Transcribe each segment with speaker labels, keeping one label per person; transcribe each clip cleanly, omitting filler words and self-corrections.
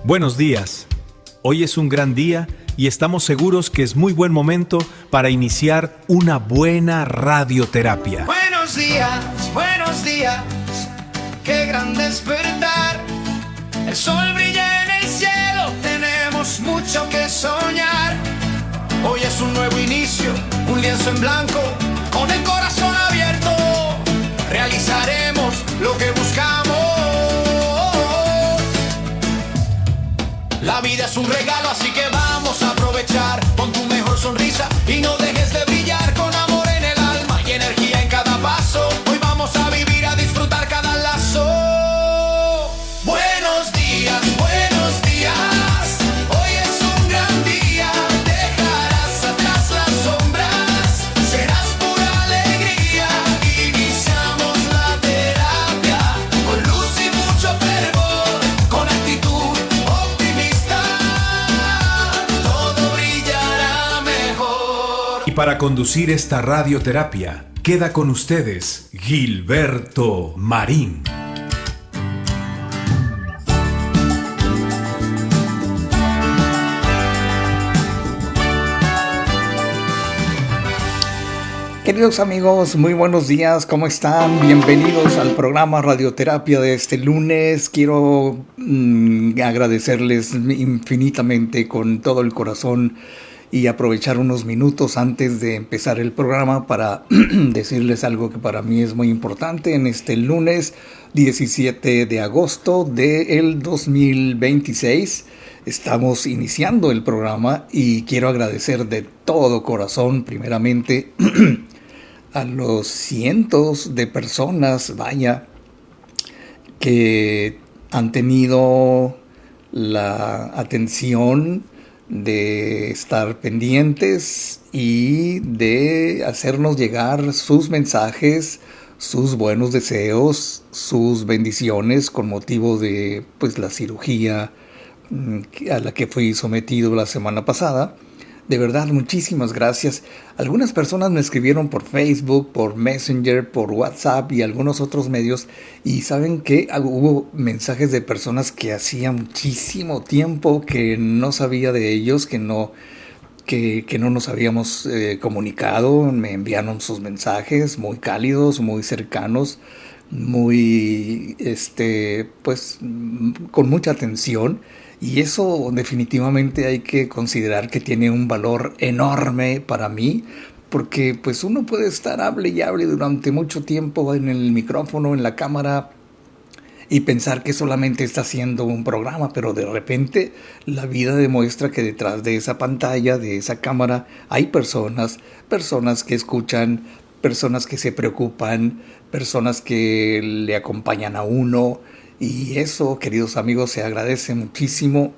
Speaker 1: Buenos días. Hoy es un gran día y estamos seguros que es muy buen momento para iniciar una buena radioterapia.
Speaker 2: Buenos días, qué gran despertar. El sol brilla en el cielo, tenemos mucho que soñar. Hoy es un nuevo inicio, un lienzo en blanco, con el corazón abierto. Realizaremos lo que buscamos. La vida es un regalo, así que vamos a aprovechar. Pon tu mejor sonrisa y no dejes de brillar. Con amor en el alma y energía en cada paso. Hoy vamos a vivir, a disfrutar cada lazo. Buenos días, buenos días. Hoy es un gran día. Dejarás atrás las sombras. Serás pura alegría. Iniciamos la terapia con luz y mucho fervor. Con actitud optimista, todo brillará mejor.
Speaker 1: Y para conducir esta radioterapia, queda con ustedes Gilberto Marín.
Speaker 3: Queridos amigos, muy buenos días, ¿cómo están? Bienvenidos al programa Radioterapia de este lunes. Quiero agradecerles infinitamente con todo el corazón y aprovechar unos minutos antes de empezar el programa para decirles algo que para mí es muy importante en este lunes 17 de agosto del 2026. Estamos iniciando el programa y quiero agradecer de todo corazón primeramente a los cientos de personas, que han tenido la atención de estar pendientes y de hacernos llegar sus mensajes, sus buenos deseos, sus bendiciones con motivo de la cirugía a la que fui sometido la semana pasada. De verdad, muchísimas gracias. Algunas personas me escribieron por Facebook, por Messenger, por WhatsApp y algunos otros medios. Y saben que hubo mensajes de personas que hacía muchísimo tiempo que no sabía de ellos, que no nos habíamos comunicado. Me enviaron sus mensajes muy cálidos, muy cercanos, muy, con mucha atención. Y eso definitivamente hay que considerar que tiene un valor enorme para mí, porque uno puede estar hable y hable durante mucho tiempo en el micrófono, en la cámara, y pensar que solamente está haciendo un programa, pero de repente la vida demuestra que detrás de esa pantalla, de esa cámara, hay personas que escuchan, personas que se preocupan, personas que le acompañan a uno. Y eso, queridos amigos, se agradece muchísimo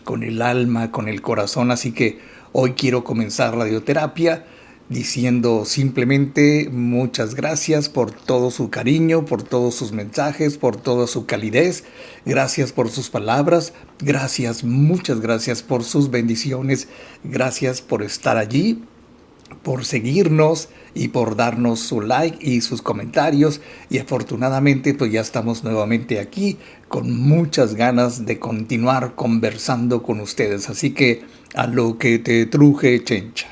Speaker 3: con el alma, con el corazón. Así que hoy quiero comenzar radioterapia diciendo simplemente muchas gracias por todo su cariño, por todos sus mensajes, por toda su calidez. Gracias por sus palabras. Gracias, muchas gracias por sus bendiciones. Gracias por estar allí, por seguirnos y por darnos su like y sus comentarios. Y afortunadamente ya estamos nuevamente aquí con muchas ganas de continuar conversando con ustedes. Así que a lo que te truje, chencha.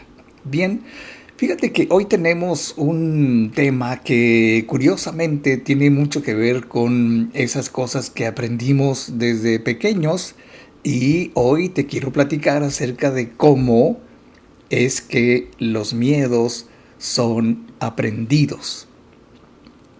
Speaker 3: Bien, fíjate que hoy tenemos un tema que curiosamente tiene mucho que ver con esas cosas que aprendimos desde pequeños. Y hoy te quiero platicar acerca de cómo es que los miedos son aprendidos.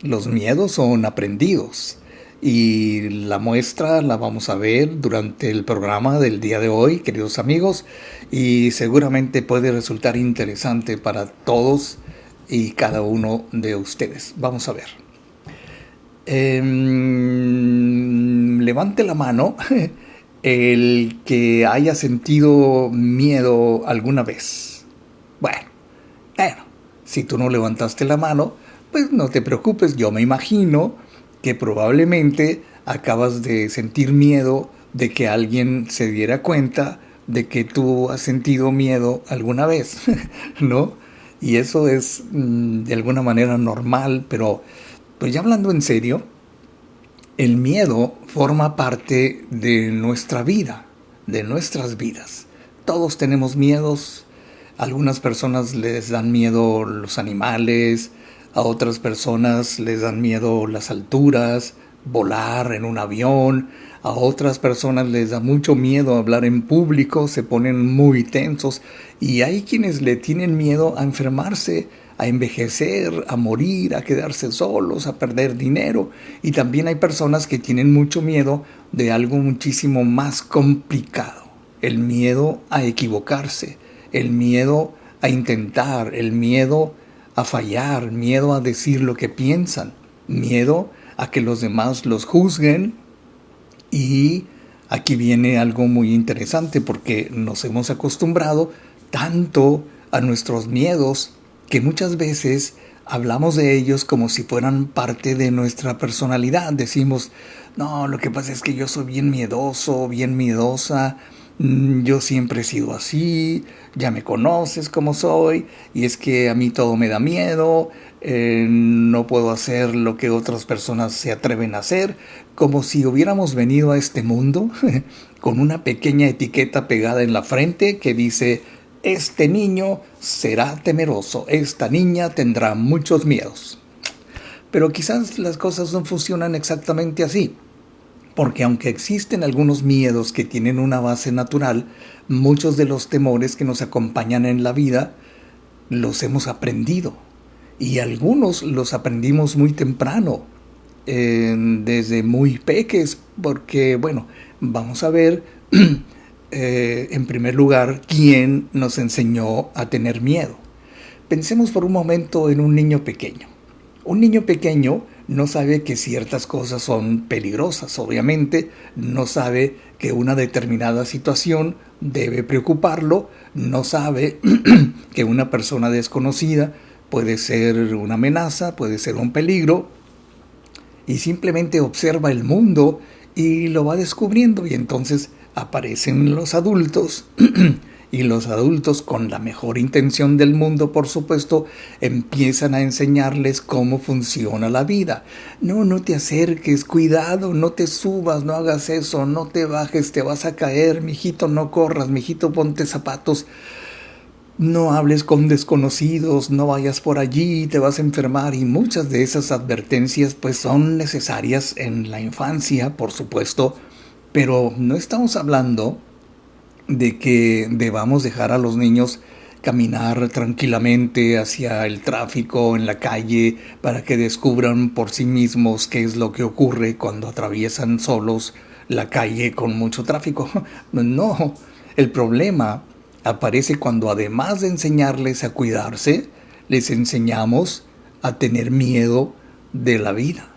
Speaker 3: Los miedos son aprendidos. Y la muestra la vamos a ver durante el programa del día de hoy, queridos amigos. Y seguramente puede resultar interesante para todos y cada uno de ustedes. Vamos a ver. Levante la mano el que haya sentido miedo alguna vez. Bueno, si tú no levantaste la mano, pues no te preocupes. Yo me imagino que probablemente acabas de sentir miedo de que alguien se diera cuenta de que tú has sentido miedo alguna vez, ¿no? Y eso es de alguna manera normal, pero pues ya hablando en serio, El miedo forma parte de nuestra vida, de nuestras vidas. Todos tenemos miedos. A algunas personas les dan miedo los animales, a otras personas les dan miedo las alturas, volar en un avión, a otras personas les da mucho miedo hablar en público, se ponen muy tensos, y hay quienes le tienen miedo a enfermarse, a envejecer, a morir, a quedarse solos, a perder dinero. Y también hay personas que tienen mucho miedo de algo muchísimo más complicado: el miedo a equivocarse, el miedo a intentar, el miedo a fallar, miedo a decir lo que piensan, miedo a que los demás los juzguen. Y aquí viene algo muy interesante, porque nos hemos acostumbrado tanto a nuestros miedos que muchas veces hablamos de ellos como si fueran parte de nuestra personalidad. Decimos, no, lo que pasa es que yo soy bien miedoso, bien miedosa, yo siempre he sido así, ya me conoces como soy, y es que a mí todo me da miedo, no puedo hacer lo que otras personas se atreven a hacer, como si hubiéramos venido a este mundo con una pequeña etiqueta pegada en la frente que dice: este niño será temeroso, esta niña tendrá muchos miedos. Pero quizás las cosas no funcionan exactamente así, porque aunque existen algunos miedos que tienen una base natural, muchos de los temores que nos acompañan en la vida los hemos aprendido. Y algunos los aprendimos muy temprano, desde muy peques, porque, bueno, vamos a ver, en primer lugar, ¿quién nos enseñó a tener miedo? Pensemos por un momento en un niño pequeño. Un niño pequeño no sabe que ciertas cosas son peligrosas, obviamente, no sabe que una determinada situación debe preocuparlo, no sabe que una persona desconocida puede ser una amenaza, puede ser un peligro, y simplemente observa el mundo y lo va descubriendo. Y entonces aparecen los adultos y los adultos, con la mejor intención del mundo, por supuesto, empiezan a enseñarles cómo funciona la vida. No te acerques, cuidado, no te subas, no hagas eso, no te bajes, te vas a caer, mijito, no corras, mijito, ponte zapatos. No hables con desconocidos, no vayas por allí, te vas a enfermar. Y muchas de esas advertencias pues son necesarias en la infancia, por supuesto, pero no estamos hablando de que debamos dejar a los niños caminar tranquilamente hacia el tráfico en la calle para que descubran por sí mismos qué es lo que ocurre cuando atraviesan solos la calle con mucho tráfico. No, el problema aparece cuando, además de enseñarles a cuidarse, les enseñamos a tener miedo de la vida.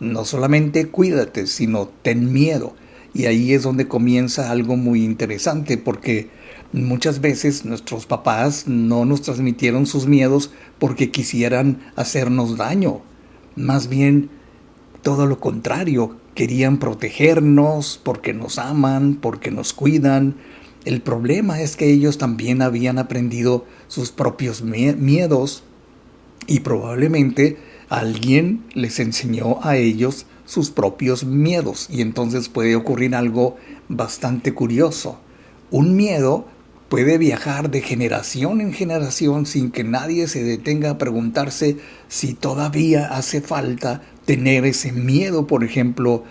Speaker 3: No solamente cuídate, sino ten miedo. Y ahí es donde comienza algo muy interesante, porque muchas veces nuestros papás no nos transmitieron sus miedos porque quisieran hacernos daño. Más bien, todo lo contrario, querían protegernos porque nos aman, porque nos cuidan. El problema es que ellos también habían aprendido sus propios miedos, y probablemente alguien les enseñó a ellos sus propios miedos. Y entonces puede ocurrir algo bastante curioso. Un miedo puede viajar de generación en generación sin que nadie se detenga a preguntarse si todavía hace falta tener ese miedo. Por ejemplo,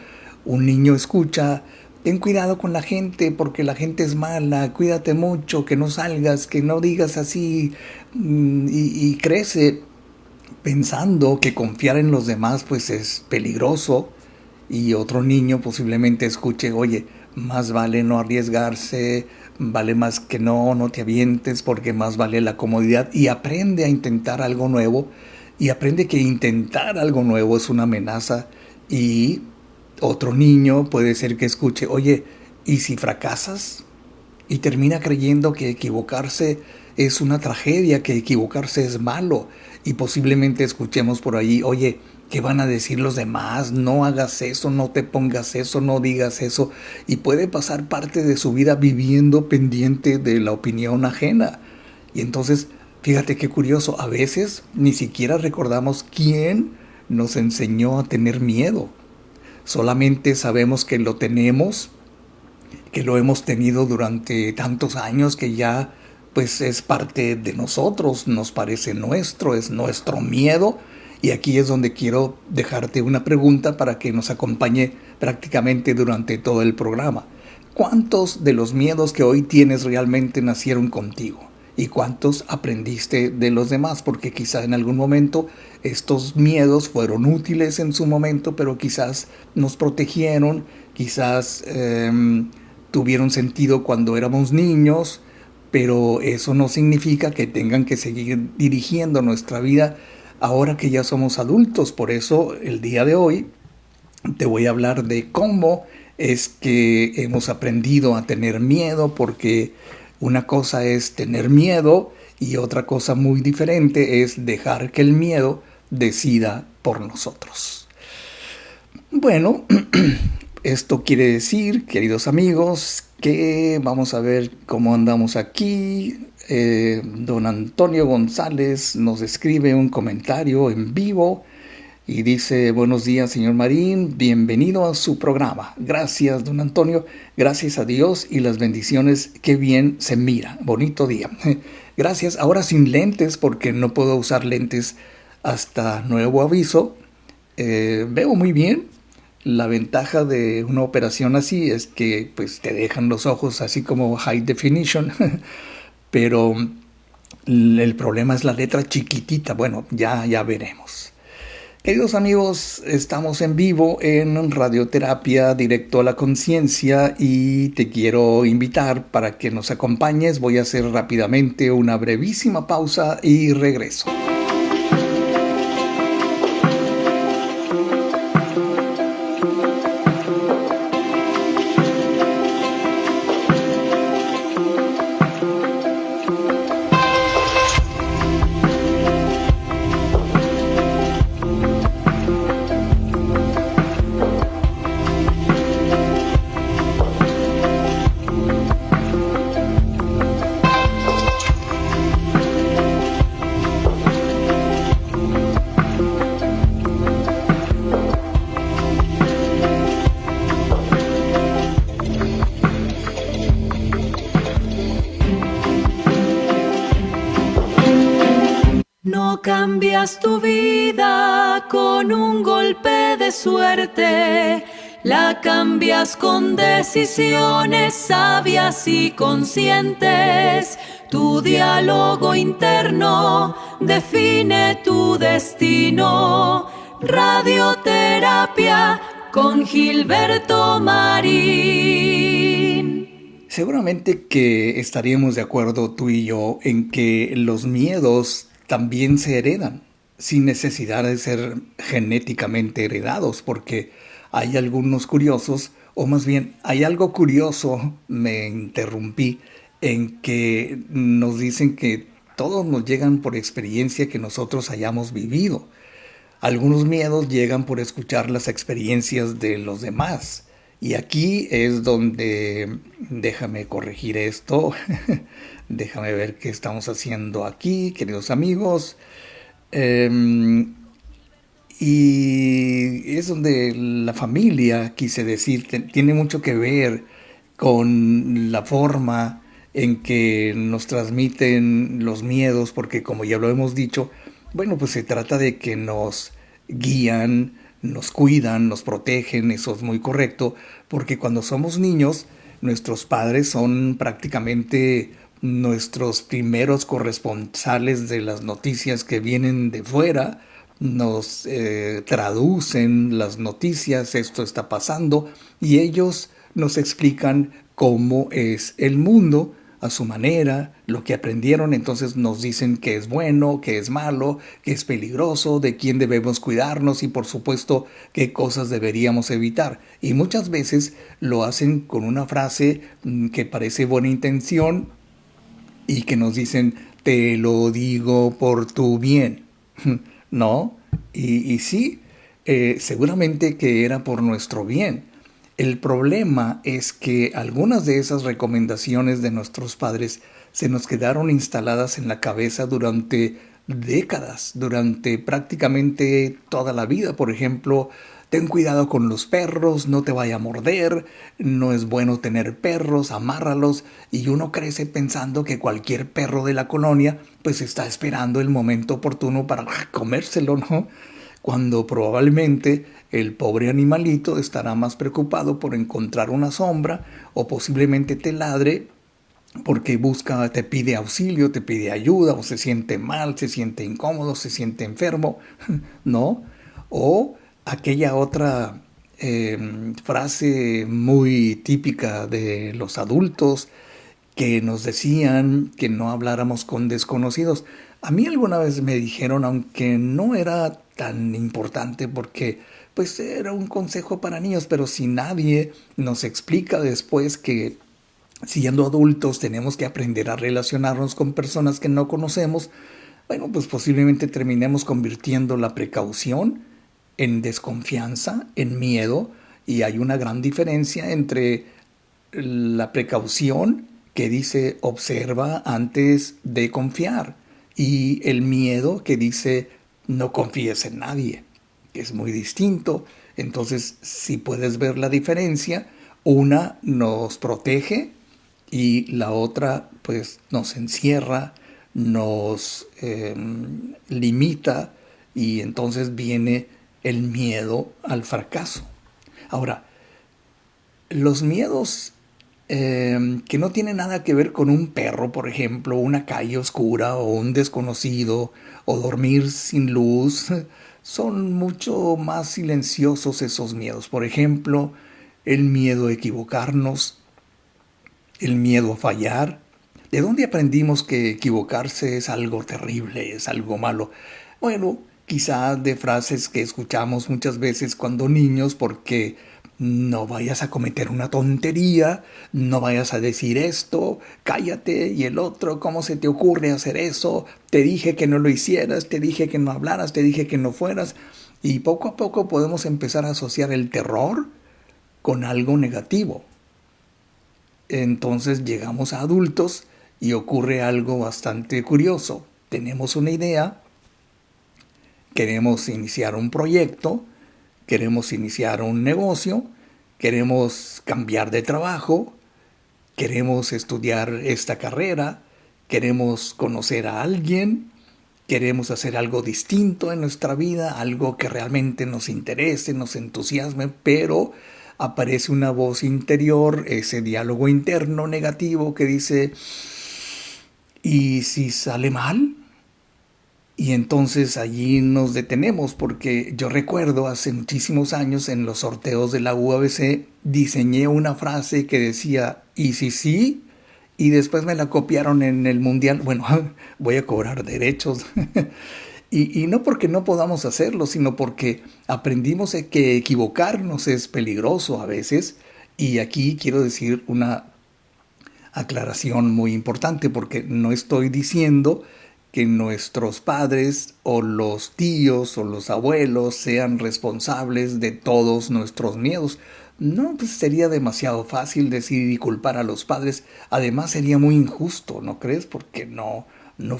Speaker 3: un niño escucha: ten cuidado con la gente porque la gente es mala, cuídate mucho, que no salgas, que no digas así, y crece pensando que confiar en los demás pues es peligroso. Y otro niño posiblemente escuche: oye, más vale no arriesgarse, vale más que no te avientes, porque más vale la comodidad. Y aprende a intentar algo nuevo, y aprende que intentar algo nuevo es una amenaza. Y otro niño puede ser que escuche: oye, ¿y si fracasas? Y termina creyendo que equivocarse es una tragedia, que equivocarse es malo. Y posiblemente escuchemos por ahí: oye, ¿qué van a decir los demás? No hagas eso, no te pongas eso, no digas eso. Y puede pasar parte de su vida viviendo pendiente de la opinión ajena. Y entonces, fíjate qué curioso, a veces ni siquiera recordamos quién nos enseñó a tener miedo. solamente sabemos que lo tenemos, que lo hemos tenido durante tantos años que ya pues es parte de nosotros, nos parece nuestro, es nuestro miedo. Y aquí es donde quiero dejarte una pregunta para que nos acompañe prácticamente durante todo el programa. ¿Cuántos de los miedos que hoy tienes realmente nacieron contigo? ¿Y cuántos aprendiste de los demás? Porque quizá en algún momento estos miedos fueron útiles en su momento, pero quizás nos protegieron, quizás tuvieron sentido cuando éramos niños, pero eso no significa que tengan que seguir dirigiendo nuestra vida ahora que ya somos adultos. Por eso el día de hoy te voy a hablar de cómo es que hemos aprendido a tener miedo, porque una cosa es tener miedo y otra cosa muy diferente es dejar que el miedo decida por nosotros. Bueno, esto quiere decir, queridos amigos, que vamos a ver cómo andamos aquí. Don Antonio González nos escribe un comentario en vivo y dice: buenos días, señor Marín, bienvenido a su programa. Gracias, don Antonio, gracias a Dios y las bendiciones, qué bien se mira, bonito día. Gracias, ahora sin lentes porque no puedo usar lentes hasta nuevo aviso. Veo muy bien. La ventaja de una operación así es que pues te dejan los ojos así como high definition, pero el problema es la letra chiquitita. Bueno, ya veremos. Queridos amigos, estamos en vivo en Radioterapia Directo a la Conciencia y te quiero invitar para que nos acompañes. Voy a hacer rápidamente una brevísima pausa y regreso.
Speaker 4: No cambias tu vida con un golpe de suerte, la cambias con decisiones sabias y conscientes. Tu diálogo interno define tu destino. Radioterapia con Gilberto Marín.
Speaker 3: Seguramente que estaríamos de acuerdo tú y yo en que los miedos también se heredan, sin necesidad de ser genéticamente heredados, porque hay algunos curiosos, o más bien hay algo curioso, me interrumpí, en que nos dicen que todos nos llegan por experiencia que nosotros hayamos vivido. Algunos miedos llegan por escuchar las experiencias de los demás. Y aquí es donde, déjame corregir esto, déjame ver qué estamos haciendo aquí, queridos amigos. Y es donde la familia, quise decir, tiene mucho que ver con la forma en que nos transmiten los miedos, porque como ya lo hemos dicho, bueno, pues se trata de que nos guían, nos cuidan, nos protegen. Eso es muy correcto, porque cuando somos niños, nuestros padres son prácticamente nuestros primeros corresponsales de las noticias que vienen de fuera. Nos traducen las noticias, esto está pasando, y ellos nos explican cómo es el mundo a su manera, lo que aprendieron. Entonces nos dicen qué es bueno, qué es malo, qué es peligroso, de quién debemos cuidarnos y por supuesto qué cosas deberíamos evitar. Y muchas veces lo hacen con una frase que parece buena intención y que nos dicen: te lo digo por tu bien. ¿No? Y sí, seguramente que era por nuestro bien. El problema es que algunas de esas recomendaciones de nuestros padres se nos quedaron instaladas en la cabeza durante décadas, durante prácticamente toda la vida. Por ejemplo, ten cuidado con los perros, no te vaya a morder, no es bueno tener perros, amárralos. Y uno crece pensando que cualquier perro de la colonia pues está esperando el momento oportuno para comérselo, ¿no? Cuando probablemente el pobre animalito estará más preocupado por encontrar una sombra o posiblemente te ladre porque busca, te pide auxilio, te pide ayuda, o se siente mal, se siente incómodo, se siente enfermo, ¿no? O aquella otra frase muy típica de los adultos que nos decían que no habláramos con desconocidos. A mí alguna vez me dijeron, aunque no era tan importante porque pues era un consejo para niños, pero si nadie nos explica después que siendo adultos tenemos que aprender a relacionarnos con personas que no conocemos, bueno, pues posiblemente terminemos convirtiendo la precaución en desconfianza, en miedo, y hay una gran diferencia entre la precaución que dice observa antes de confiar y el miedo que dice no confíes en nadie, que es muy distinto. Entonces, si puedes ver la diferencia, una nos protege y la otra pues nos encierra, nos limita y entonces viene el miedo al fracaso. Ahora, los miedos que no tienen nada que ver con un perro, por ejemplo, una calle oscura o un desconocido o dormir sin luz, son mucho más silenciosos esos miedos. Por ejemplo, el miedo a equivocarnos, el miedo a fallar. ¿De dónde aprendimos que equivocarse es algo terrible, es algo malo? Bueno, quizá de frases que escuchamos muchas veces cuando niños, porque no vayas a cometer una tontería, no vayas a decir esto, cállate, y el otro, ¿cómo se te ocurre hacer eso? Te dije que no lo hicieras, te dije que no hablaras, te dije que no fueras. Y poco a poco podemos empezar a asociar el terror con algo negativo. Entonces llegamos a adultos y ocurre algo bastante curioso. Tenemos una idea, queremos iniciar un proyecto, queremos iniciar un negocio, queremos cambiar de trabajo, queremos estudiar esta carrera, queremos conocer a alguien, queremos hacer algo distinto en nuestra vida, algo que realmente nos interese, nos entusiasme, pero aparece una voz interior, ese diálogo interno negativo que dice, ¿y si sale mal? Y entonces allí nos detenemos porque yo recuerdo hace muchísimos años en los sorteos de la UABC diseñé una frase que decía, ¿y si sí? Y después me la copiaron en el mundial. Bueno, voy a cobrar derechos. Y no porque no podamos hacerlo, sino porque aprendimos que equivocarnos es peligroso a veces. Y aquí quiero decir una aclaración muy importante porque no estoy diciendo que nuestros padres o los tíos o los abuelos sean responsables de todos nuestros miedos. No, pues sería demasiado fácil decir y culpar a los padres. Además sería muy injusto, ¿no crees? Porque no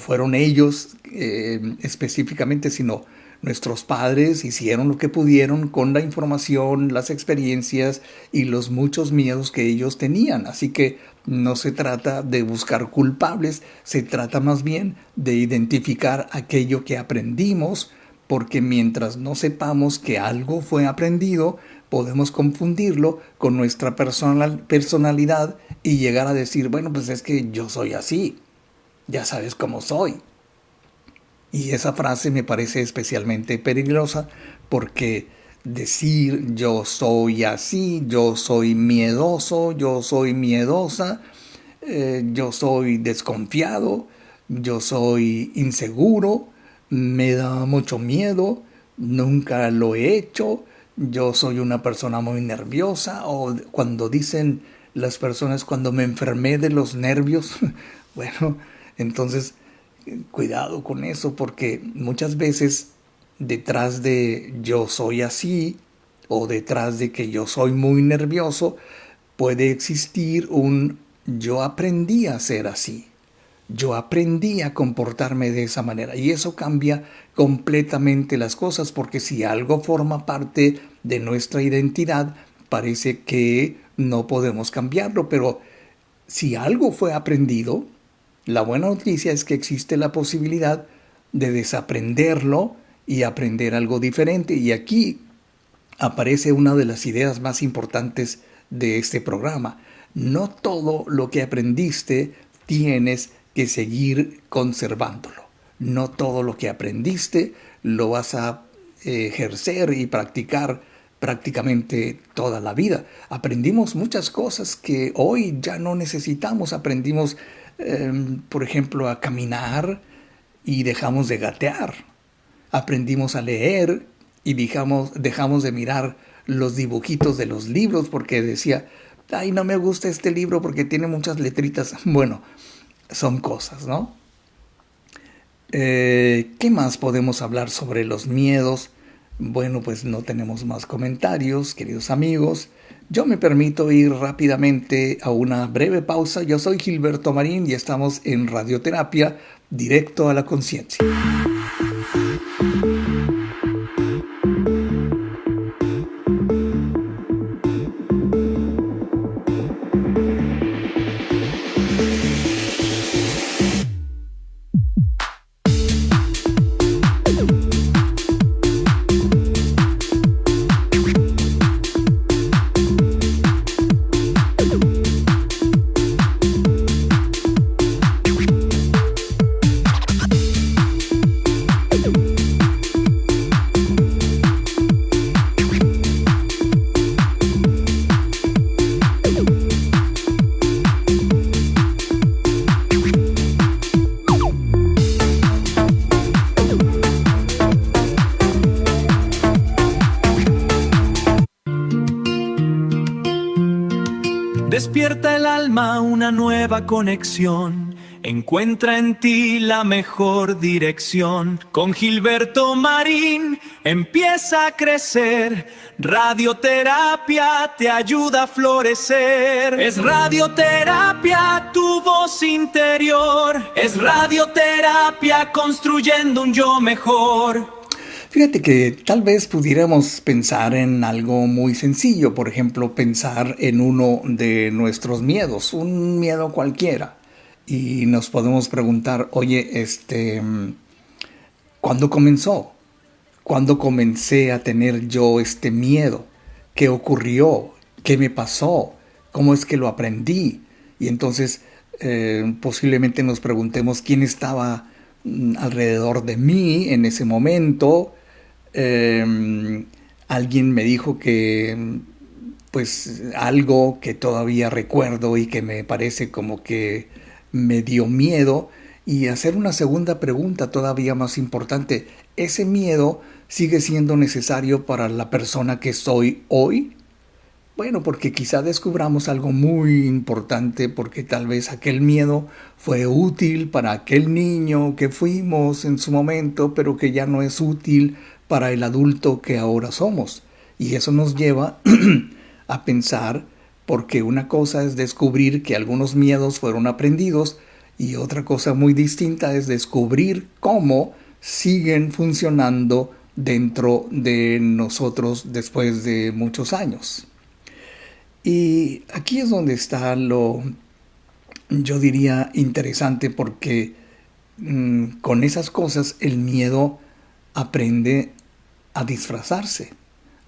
Speaker 3: fueron ellos específicamente, sino nuestros padres hicieron lo que pudieron con la información, las experiencias y los muchos miedos que ellos tenían. Así que no se trata de buscar culpables, se trata más bien de identificar aquello que aprendimos, porque mientras no sepamos que algo fue aprendido, podemos confundirlo con nuestra personalidad y llegar a decir, bueno, pues es que yo soy así, ya sabes cómo soy. Y esa frase me parece especialmente peligrosa porque decir yo soy así, yo soy miedoso, yo soy miedosa, yo soy desconfiado, yo soy inseguro, me da mucho miedo, nunca lo he hecho, yo soy una persona muy nerviosa, o cuando dicen las personas cuando me enfermé de los nervios, bueno, entonces cuidado con eso porque muchas veces detrás de yo soy así o detrás de que yo soy muy nervioso puede existir un yo aprendí a ser así. yo aprendí a comportarme de esa manera. Y eso cambia completamente las cosas, porque si algo forma parte de nuestra identidad, parece que no podemos cambiarlo. Pero si algo fue aprendido, la buena noticia es que existe la posibilidad de desaprenderlo y aprender algo diferente. Y aquí aparece una de las ideas más importantes de este programa. No todo lo que aprendiste tienes que seguir conservándolo. No todo lo que aprendiste lo vas a ejercer y practicar prácticamente toda la vida. Aprendimos muchas cosas que hoy ya no necesitamos. Aprendimos, por ejemplo, a caminar y dejamos de gatear. Aprendimos a leer y dejamos de mirar los dibujitos de los libros porque decía, ay, no me gusta este libro porque tiene muchas letritas. Bueno, son cosas, ¿no? ¿Qué más podemos hablar sobre los miedos? Bueno, pues no tenemos más comentarios, queridos amigos. Yo me permito ir rápidamente a una breve pausa. Yo soy Gilberto Marín y estamos en Radioterapia, directo a la conciencia.
Speaker 1: Despierta el alma una nueva conexión. Encuentra en ti la mejor dirección. Con Gilberto Marín empieza a crecer. Radioterapia te ayuda a florecer. Es radioterapia tu voz interior. Es radioterapia construyendo un yo mejor.
Speaker 3: Fíjate que tal vez pudiéramos pensar en algo muy sencillo, por ejemplo, pensar en uno de nuestros miedos, un miedo cualquiera, y nos podemos preguntar, oye, ¿cuándo comenzó? ¿Cuándo comencé a tener yo este miedo? ¿Qué ocurrió? ¿Qué me pasó? ¿Cómo es que lo aprendí? Y entonces posiblemente nos preguntemos quién estaba alrededor de mí en ese momento. Alguien me dijo que pues algo que todavía recuerdo y que me parece como que me dio miedo, y hacer una segunda pregunta todavía más importante: ¿ese miedo sigue siendo necesario para la persona que soy hoy? Bueno, porque quizá descubramos algo muy importante, porque tal vez aquel miedo fue útil para aquel niño que fuimos en su momento, pero que ya no es útil para el adulto que ahora somos. Y eso nos lleva a pensar, porque una cosa es descubrir que algunos miedos fueron aprendidos y otra cosa muy distinta es descubrir cómo siguen funcionando dentro de nosotros después de muchos años. Y aquí es donde está lo, yo diría, interesante, porque con esas cosas el miedo aprende a disfrazarse.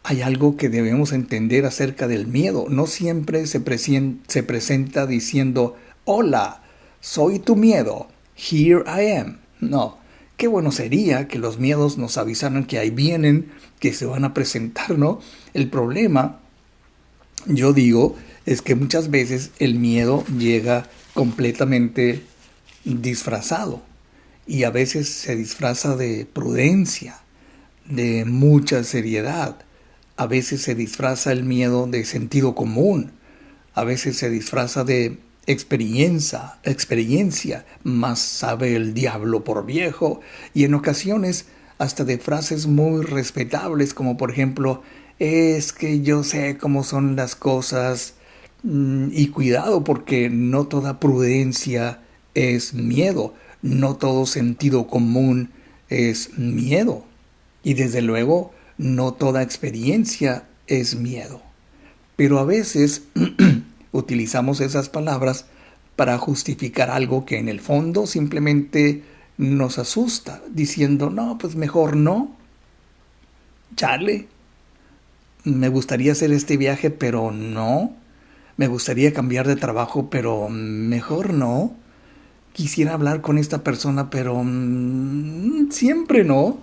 Speaker 3: Hay algo que debemos entender acerca del miedo. No siempre se presenta diciendo, hola, soy tu miedo, here I am. No, qué bueno sería que los miedos nos avisaran que ahí vienen, que se van a presentar, ¿no? El problema, yo digo, es que muchas veces el miedo llega completamente disfrazado, y a veces se disfraza de prudencia, de mucha seriedad. A veces se disfraza el miedo de sentido común. A veces se disfraza de experiencia, más sabe el diablo por viejo. Y en ocasiones hasta de frases muy respetables, como por ejemplo, es que yo sé cómo son las cosas, y cuidado, porque no toda prudencia es miedo. No todo sentido común es miedo. Y desde luego, no toda experiencia es miedo. Pero a veces utilizamos esas palabras para justificar algo que en el fondo simplemente nos asusta, diciendo, no, pues mejor no. Chale, me gustaría hacer este viaje, pero no. Me gustaría cambiar de trabajo, pero mejor no. Quisiera hablar con esta persona, pero siempre no.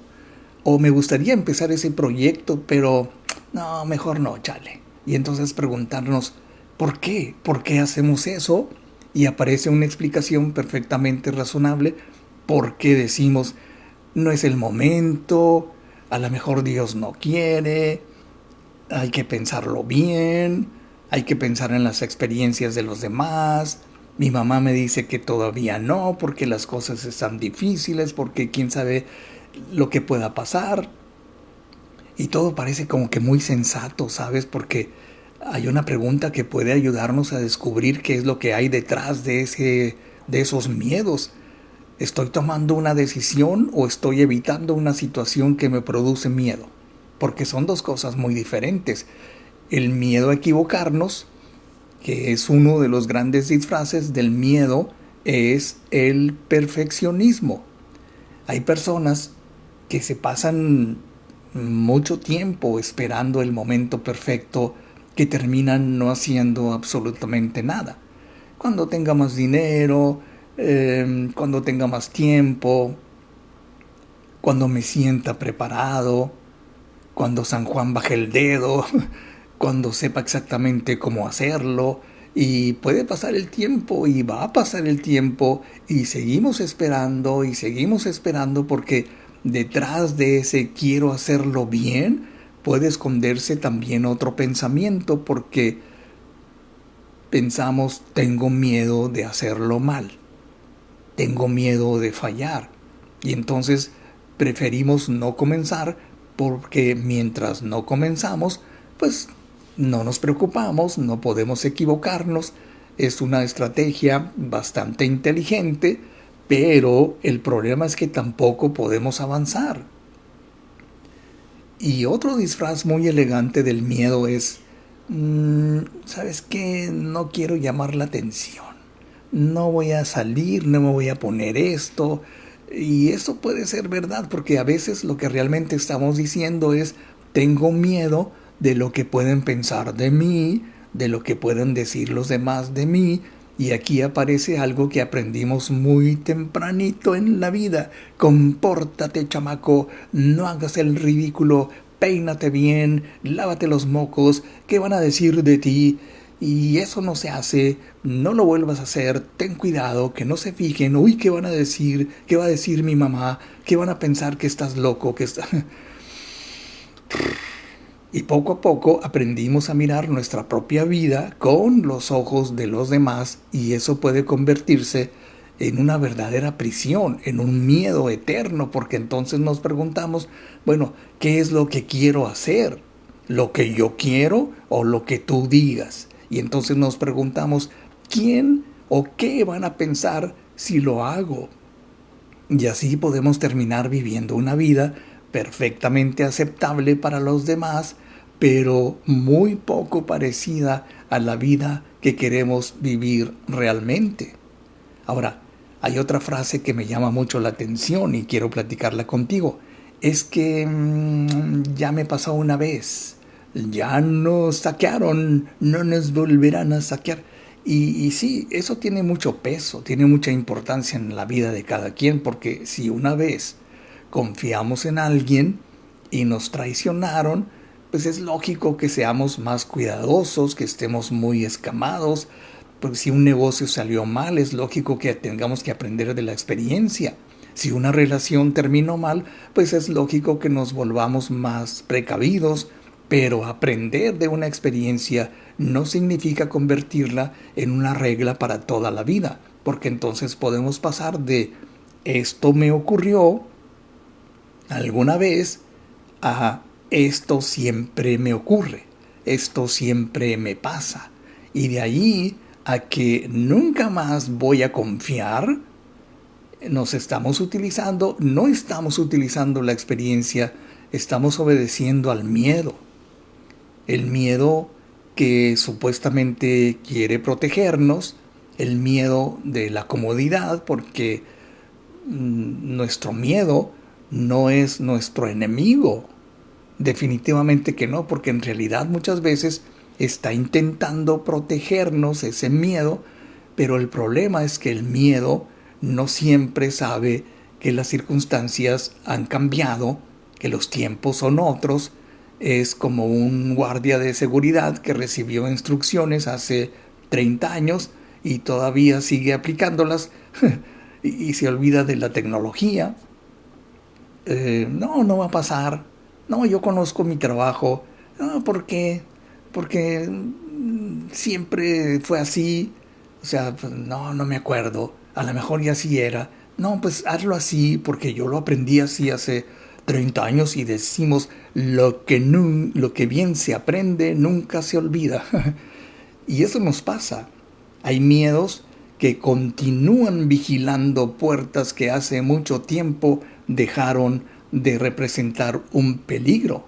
Speaker 3: O me gustaría empezar ese proyecto, pero no, mejor no, chale. Y entonces preguntarnos, ¿por qué? ¿Por qué hacemos eso? Y aparece una explicación perfectamente razonable por qué decimos, no es el momento, a lo mejor Dios no quiere, hay que pensarlo bien, hay que pensar en las experiencias de los demás. Mi mamá me dice que todavía no, porque las cosas están difíciles, porque quién sabe lo que pueda pasar. Y todo parece como que muy sensato, ¿sabes? Porque hay una pregunta que puede ayudarnos a descubrir qué es lo que hay detrás de esos miedos. ¿Estoy tomando una decisión o estoy evitando una situación que me produce miedo? Porque son dos cosas muy diferentes. El miedo a equivocarnos, que es uno de los grandes disfraces del miedo, es el perfeccionismo. Hay personas que se pasan mucho tiempo esperando el momento perfecto, que terminan no haciendo absolutamente nada. Cuando tenga más dinero, cuando tenga más tiempo, cuando me sienta preparado, cuando San Juan baje el dedo, cuando sepa exactamente cómo hacerlo. Y puede pasar el tiempo y va a pasar el tiempo y seguimos esperando porque detrás de ese quiero hacerlo bien puede esconderse también otro pensamiento, porque pensamos, tengo miedo de hacerlo mal, tengo miedo de fallar, y entonces preferimos no comenzar, porque mientras no comenzamos, pues no nos preocupamos, no podemos equivocarnos. Es una estrategia bastante inteligente, pero el problema es que tampoco podemos avanzar. Y otro disfraz muy elegante del miedo es, ¿sabes qué? No quiero llamar la atención. No voy a salir, no me voy a poner esto. Y eso puede ser verdad, porque a veces lo que realmente estamos diciendo es, tengo miedo de lo que pueden pensar de mí, de lo que pueden decir los demás de mí. Y aquí aparece algo que aprendimos muy tempranito en la vida. Compórtate, chamaco, no hagas el ridículo, peínate bien, lávate los mocos, ¿qué van a decir de ti? Y eso no se hace, no lo vuelvas a hacer, ten cuidado, que no se fijen, uy, ¿qué van a decir? ¿Qué va a decir mi mamá? ¿Qué van a pensar que estás loco? Que estás... Y poco a poco aprendimos a mirar nuestra propia vida con los ojos de los demás, y eso puede convertirse en una verdadera prisión, en un miedo eterno, porque entonces nos preguntamos, bueno, ¿qué es lo que quiero hacer? ¿Lo que yo quiero o lo que tú digas? Y entonces nos preguntamos, ¿quién o qué van a pensar si lo hago? Y así podemos terminar viviendo una vida perfectamente aceptable para los demás, pero muy poco parecida a la vida que queremos vivir realmente. Ahora, hay otra frase que me llama mucho la atención y quiero platicarla contigo. Es que ya me pasó una vez, ya nos saquearon, no nos volverán a saquear. Y sí, eso tiene mucho peso, tiene mucha importancia en la vida de cada quien, porque si una vez confiamos en alguien y nos traicionaron, pues es lógico que seamos más cuidadosos, que estemos muy escamados, porque si un negocio salió mal, es lógico que tengamos que aprender de la experiencia. Si una relación terminó mal, pues es lógico que nos volvamos más precavidos, pero aprender de una experiencia no significa convertirla en una regla para toda la vida, porque entonces podemos pasar de esto me ocurrió alguna vez a esto siempre me ocurre, esto siempre me pasa. Y de ahí a que nunca más voy a confiar, no estamos utilizando la experiencia, estamos obedeciendo al miedo. El miedo que supuestamente quiere protegernos, el miedo de la comodidad, porque nuestro miedo no es nuestro enemigo. Definitivamente que no, porque en realidad muchas veces está intentando protegernos ese miedo, pero el problema es que el miedo no siempre sabe que las circunstancias han cambiado, que los tiempos son otros. Es como un guardia de seguridad que recibió instrucciones hace 30 años y todavía sigue aplicándolas y se olvida de la tecnología. No va a pasar. No, yo conozco mi trabajo. No, ¿por qué? Porque siempre fue así. O sea, pues, no me acuerdo. A lo mejor ya así era. No, pues hazlo así porque yo lo aprendí así hace 30 años y decimos lo que bien se aprende nunca se olvida. Y eso nos pasa. Hay miedos que continúan vigilando puertas que hace mucho tiempo dejaron de representar un peligro.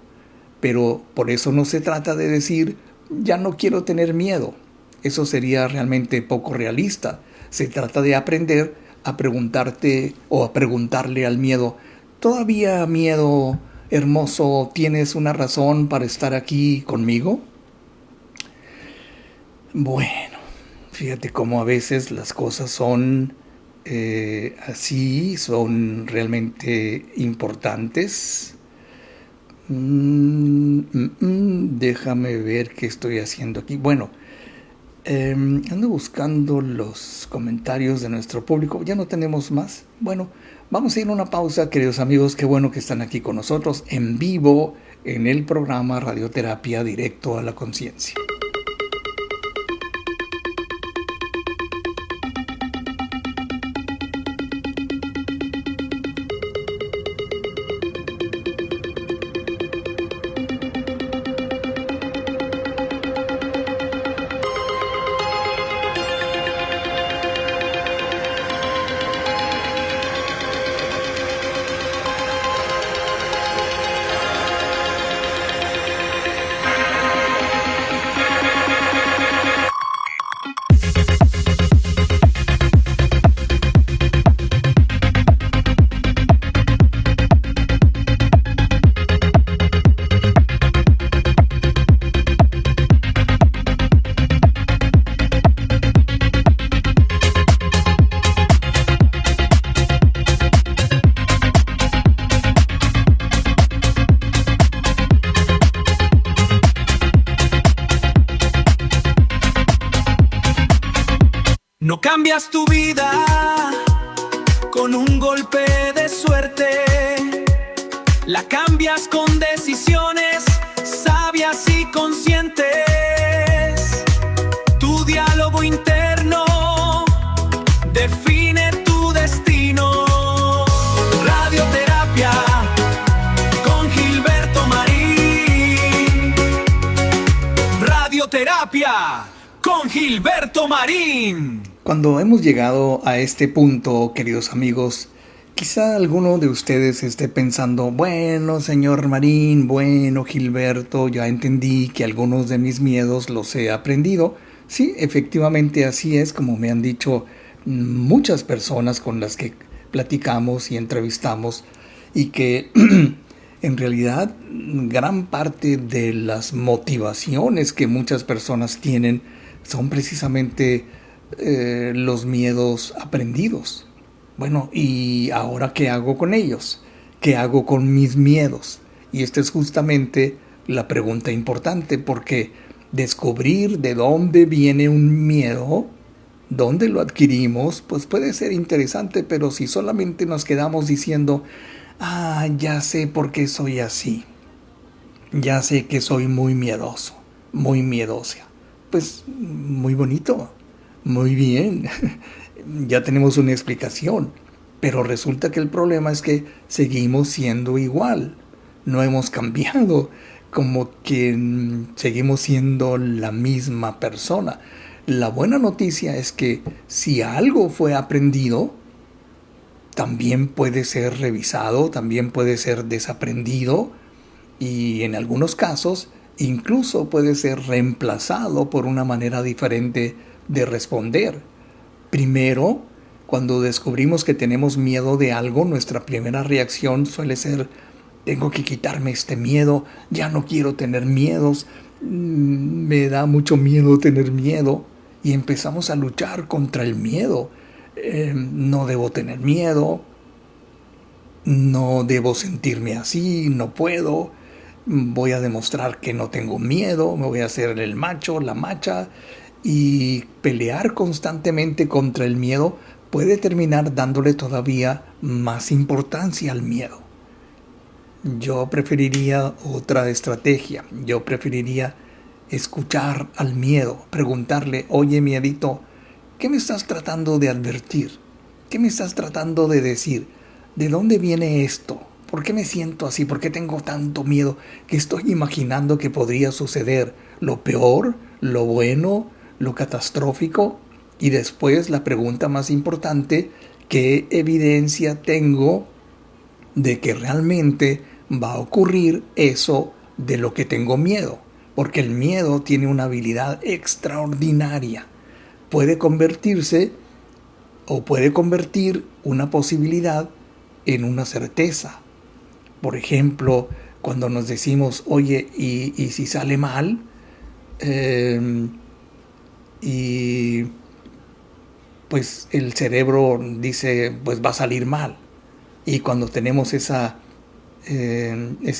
Speaker 3: Pero por eso no se trata de decir, ya no quiero tener miedo. Eso sería realmente poco realista. Se trata de aprender a preguntarte o a preguntarle al miedo, ¿todavía, miedo hermoso, tienes una razón para estar aquí conmigo? Bueno, fíjate cómo a veces las cosas son así, son realmente importantes. Déjame ver qué estoy haciendo aquí. Bueno, ando buscando los comentarios de nuestro público. ¿Ya no tenemos más? Bueno, vamos a ir a una pausa, queridos amigos. Qué bueno que están aquí con nosotros en vivo en el programa Radioterapia Directo a la Conciencia.
Speaker 2: No cambias tu vida con un golpe de suerte, la cambias con decisiones sabias y conscientes. Tu diálogo interno define tu destino. Radioterapia con Gilberto Marín. Radioterapia con Gilberto Marín.
Speaker 3: Cuando hemos llegado a este punto, queridos amigos, quizá alguno de ustedes esté pensando, bueno, señor Marín, bueno, Gilberto, ya entendí que algunos de mis miedos los he aprendido. Sí, efectivamente así es, como me han dicho muchas personas con las que platicamos y entrevistamos, y que en realidad gran parte de las motivaciones que muchas personas tienen son precisamente los miedos aprendidos. Bueno, ¿y ahora qué hago con ellos? ¿Qué hago con mis miedos? Y esta es justamente la pregunta importante, porque descubrir de dónde viene un miedo, dónde lo adquirimos, pues puede ser interesante, pero si solamente nos quedamos diciendo, ya sé por qué soy así, ya sé que soy muy miedoso, muy miedosa, pues muy bonito, muy bien, ya tenemos una explicación, pero resulta que el problema es que seguimos siendo igual, no hemos cambiado, como que seguimos siendo la misma persona. La buena noticia es que si algo fue aprendido, también puede ser revisado, también puede ser desaprendido y en algunos casos incluso puede ser reemplazado por una manera diferente de responder. Primero, cuando descubrimos que tenemos miedo de algo, nuestra primera reacción suele ser: tengo que quitarme este miedo, ya no quiero tener miedos, me da mucho miedo tener miedo. Y empezamos a luchar contra el miedo. No debo tener miedo, no debo sentirme así, no puedo, voy a demostrar que no tengo miedo, me voy a hacer el macho, la macha, y pelear constantemente contra el miedo puede terminar dándole todavía más importancia al miedo. Yo preferiría otra estrategia, yo preferiría escuchar al miedo, preguntarle: oye, miedito, ¿qué me estás tratando de advertir? ¿Qué me estás tratando de decir? ¿De dónde viene esto? ¿Por qué me siento así? ¿Por qué tengo tanto miedo? ¿Qué estoy imaginando que podría suceder? ¿Lo peor? ¿Lo bueno? ¿Lo catastrófico? Y después la pregunta más importante: ¿qué evidencia tengo de que realmente va a ocurrir eso de lo que tengo miedo? Porque el miedo tiene una habilidad extraordinaria. Puede convertirse o puede convertir una posibilidad en una certeza. Por ejemplo, cuando nos decimos: oye, ¿y si sale mal? Y pues el cerebro dice: pues va a salir mal. Y cuando tenemos ese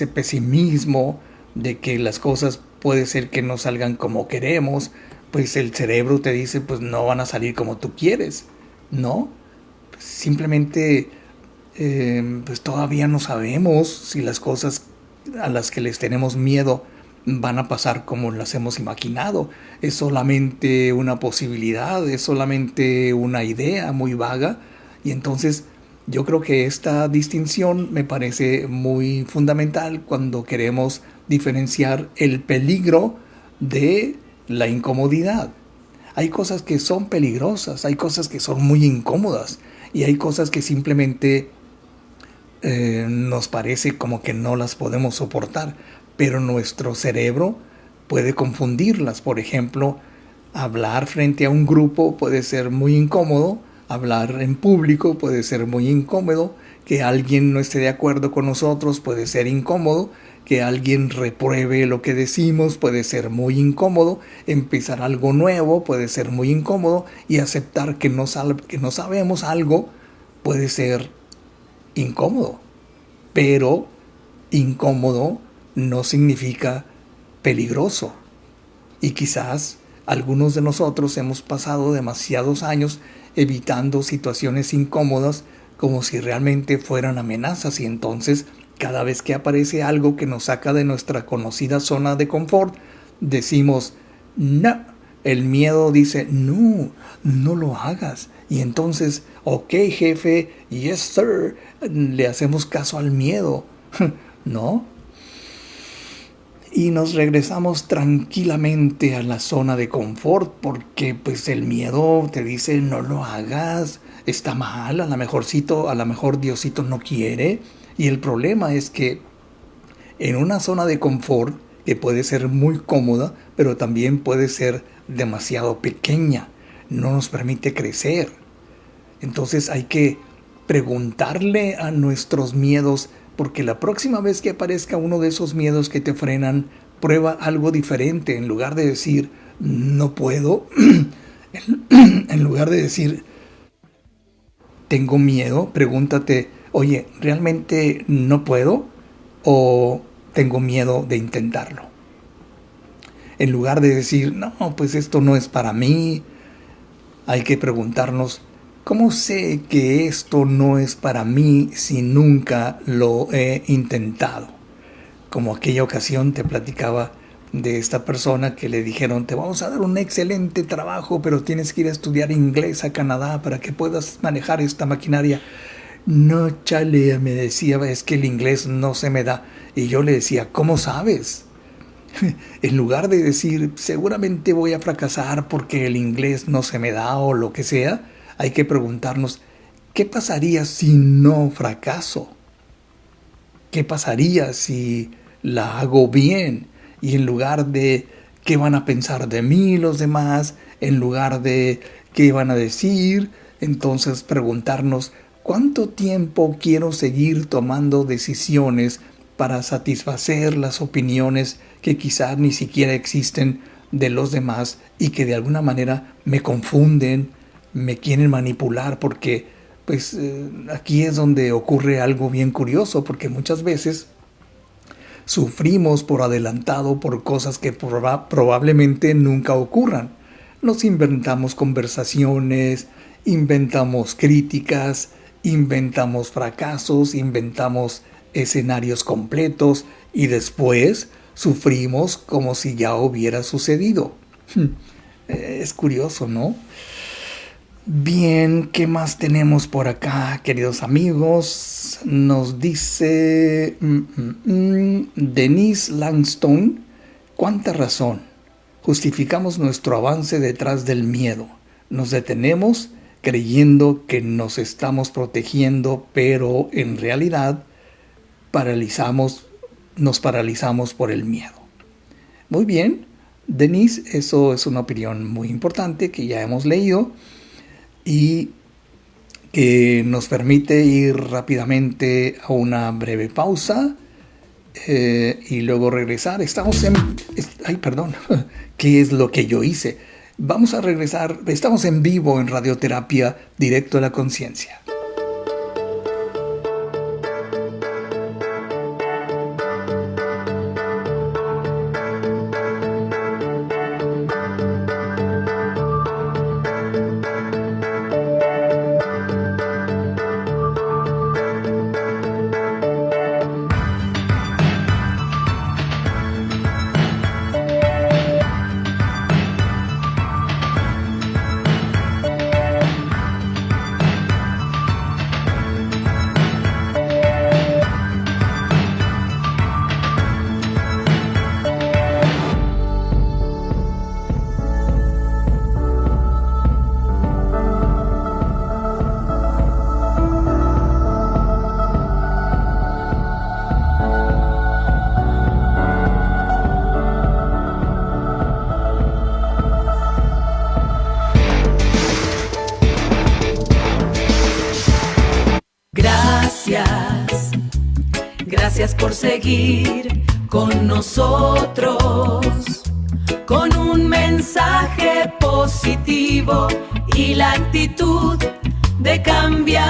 Speaker 3: pesimismo de que las cosas puede ser que no salgan como queremos, pues el cerebro te dice: pues no van a salir como tú quieres, ¿no? Simplemente pues todavía no sabemos si las cosas a las que les tenemos miedo van a pasar como las hemos imaginado. Es solamente una posibilidad, es solamente una idea muy vaga. Y entonces yo creo que esta distinción me parece muy fundamental cuando queremos diferenciar el peligro de la incomodidad. Hay cosas que son peligrosas, hay cosas que son muy incómodas y hay cosas que simplemente nos parece como que no las podemos soportar, pero nuestro cerebro puede confundirlas. Por ejemplo, hablar frente a un grupo puede ser muy incómodo, hablar en público puede ser muy incómodo, que alguien no esté de acuerdo con nosotros puede ser incómodo, que alguien repruebe lo que decimos puede ser muy incómodo, empezar algo nuevo puede ser muy incómodo y aceptar que no sabemos algo puede ser incómodo. Pero incómodo no significa peligroso. Y quizás algunos de nosotros hemos pasado demasiados años evitando situaciones incómodas como si realmente fueran amenazas, y entonces cada vez que aparece algo que nos saca de nuestra conocida zona de confort, decimos no. El miedo dice no, no lo hagas. Y entonces, ok, jefe, yes sir, le hacemos caso al miedo, ¿no? Y nos regresamos tranquilamente a la zona de confort porque pues el miedo te dice no lo hagas, está mal, a lo mejor Diosito no quiere. Y el problema es que en una zona de confort que puede ser muy cómoda, pero también puede ser demasiado pequeña, no nos permite crecer. Entonces hay que preguntarle a nuestros miedos, porque la próxima vez que aparezca uno de esos miedos que te frenan, prueba algo diferente. En lugar de decir no puedo, en lugar de decir tengo miedo, pregúntate: oye, ¿realmente no puedo o tengo miedo de intentarlo? En lugar de decir no, pues esto no es para mí, hay que preguntarnos: ¿cómo sé que esto no es para mí si nunca lo he intentado? Como aquella ocasión te platicaba de esta persona que le dijeron: te vamos a dar un excelente trabajo, pero tienes que ir a estudiar inglés a Canadá para que puedas manejar esta maquinaria. No, chale, me decía, es que el inglés no se me da. Y yo le decía: ¿cómo sabes? En lugar de decir, seguramente voy a fracasar porque el inglés no se me da o lo que sea, hay que preguntarnos, ¿qué pasaría si no fracaso? ¿Qué pasaría si la hago bien? Y en lugar de qué van a pensar de mí los demás, en lugar de qué van a decir, entonces preguntarnos, ¿cuánto tiempo quiero seguir tomando decisiones para satisfacer las opiniones que quizás ni siquiera existen de los demás y que de alguna manera me confunden, me quieren manipular? Porque pues aquí es donde ocurre algo bien curioso, porque muchas veces sufrimos por adelantado por cosas que probablemente nunca ocurran. Nos inventamos conversaciones, inventamos críticas, inventamos fracasos, inventamos escenarios completos y después sufrimos como si ya hubiera sucedido. Es curioso, ¿no? Bien, ¿qué más tenemos por acá, queridos amigos? Nos dice Denise Langston, ¿cuánta razón? Justificamos nuestro avance detrás del miedo. Nos detenemos creyendo que nos estamos protegiendo, pero en realidad nos paralizamos por el miedo. Muy bien, Denise, eso es una opinión muy importante que ya hemos leído y que nos permite ir rápidamente a una breve pausa y luego regresar. ¿Qué es lo que yo hice? Vamos a regresar, estamos en vivo en Radioterapia, directo a la conciencia.
Speaker 4: Gracias por seguir con nosotros, con un mensaje positivo y la actitud de cambiar.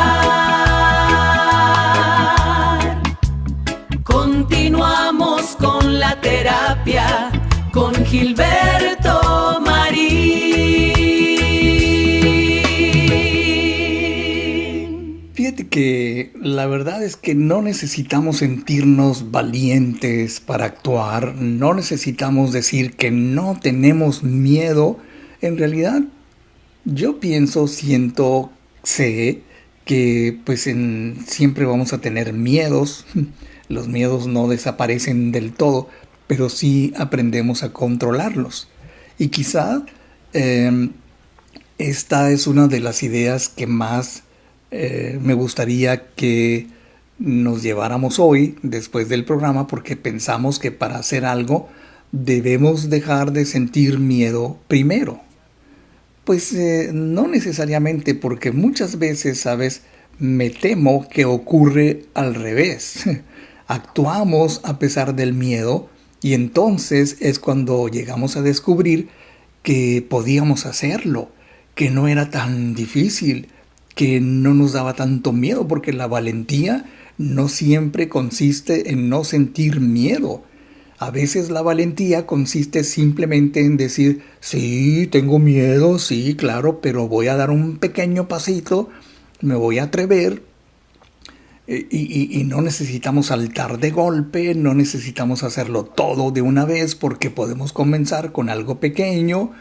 Speaker 4: Continuamos con la terapia con Gilberto Marín.
Speaker 3: Fíjate que la verdad es que no necesitamos sentirnos valientes para actuar, no necesitamos decir que no tenemos miedo. En realidad, yo siento, sé que pues siempre vamos a tener miedos. Los miedos no desaparecen del todo, pero sí aprendemos a controlarlos. Y quizá esta es una de las ideas que más me gustaría que nos lleváramos hoy después del programa, porque pensamos que para hacer algo debemos dejar de sentir miedo primero. Pues no necesariamente, porque muchas veces, ¿sabes? Me temo que ocurre al revés. Actuamos a pesar del miedo y entonces es cuando llegamos a descubrir que podíamos hacerlo, que no era tan difícil, que no nos daba tanto miedo, porque la valentía no siempre consiste en no sentir miedo. A veces la valentía consiste simplemente en decir, sí, tengo miedo, sí, claro, pero voy a dar un pequeño pasito, me voy a atrever. Y no necesitamos saltar de golpe, no necesitamos hacerlo todo de una vez, porque podemos comenzar con algo pequeño,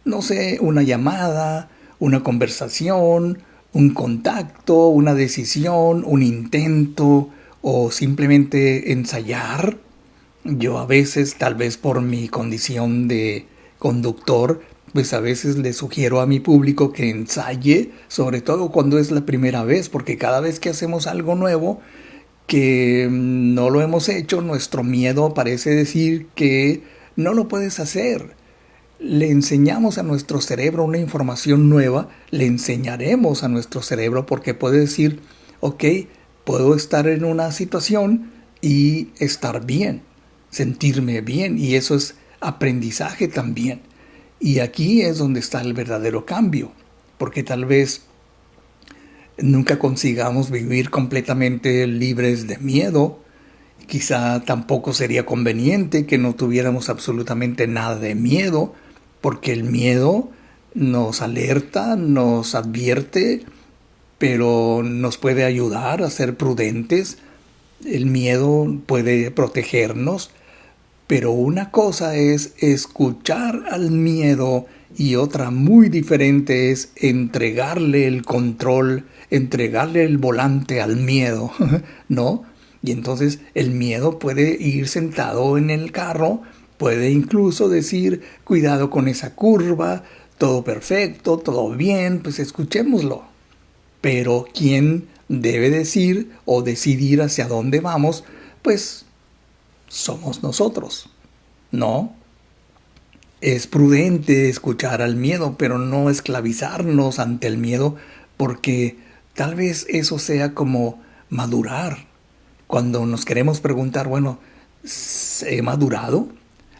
Speaker 3: no sé, una llamada, una conversación, un contacto, una decisión, un intento, o simplemente ensayar. Yo a veces, tal vez por mi condición de conductor, pues a veces le sugiero a mi público que ensaye, sobre todo cuando es la primera vez, porque cada vez que hacemos algo nuevo, que no lo hemos hecho, nuestro miedo parece decir que no lo puedes hacer. Le enseñamos a nuestro cerebro una información nueva, le enseñaremos a nuestro cerebro porque puede decir, ok, puedo estar en una situación y estar bien, sentirme bien, y eso es aprendizaje también. Y aquí es donde está el verdadero cambio, porque tal vez nunca consigamos vivir completamente libres de miedo. Quizá tampoco sería conveniente que no tuviéramos absolutamente nada de miedo, porque el miedo nos alerta, nos advierte, pero nos puede ayudar a ser prudentes. El miedo puede protegernos, pero una cosa es escuchar al miedo y otra muy diferente es entregarle el control, entregarle el volante al miedo, ¿no? Y entonces el miedo puede ir sentado en el carro, puede incluso decir, cuidado con esa curva, todo perfecto, todo bien, pues escuchémoslo. Pero ¿quién debe decir o decidir hacia dónde vamos? Pues somos nosotros, ¿no? Es prudente escuchar al miedo, pero no esclavizarnos ante el miedo, porque tal vez eso sea como madurar. Cuando nos queremos preguntar, bueno, ¿he madurado?